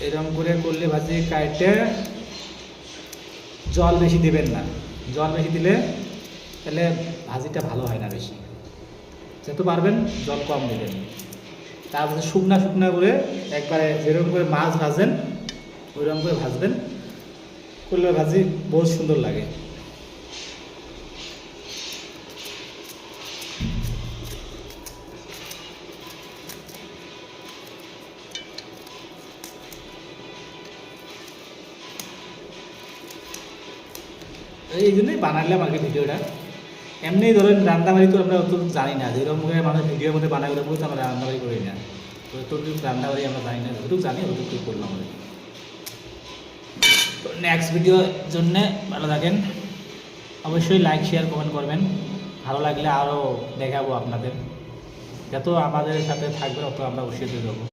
এরকম করে করলে ভাজি কাটে জল বেশি দিবেন না, জল বেশি দিলে তাহলে ভাজিটা ভালো হয় না বেশি, যত পারবেন জল কম দেবেন। তারপরে শুকনা শুকনা করে একবারে যেরকম করে মাছ ভাজেন ওইরকম করে ভাজবেন, করলে ভাজি বহুত সুন্দর লাগে। এই জন্যই বানালাম আর কি ভিডিওটা। এমনি ধরেন রান্নাবাড়ি তো আমরা অত জানি না, যেরকম করে মানুষ ভিডিওর মধ্যে বানাই ওরকম তো আমরা রান্নাবাড়ি করি না, তো যতটুকু রান্নাবাড়ি আমরা জানি না, যতটুকু জানি অতটুকু করলাম আর কি। তো নেক্সট ভিডিওর জন্যে ভালো থাকেন, অবশ্যই লাইক শেয়ার কমেন্ট করবেন, ভালো লাগলে আরও দেখাবো আপনাদের, যত আমাদের সাথে থাকবে তত আমরা উৎসাহিত দেবো।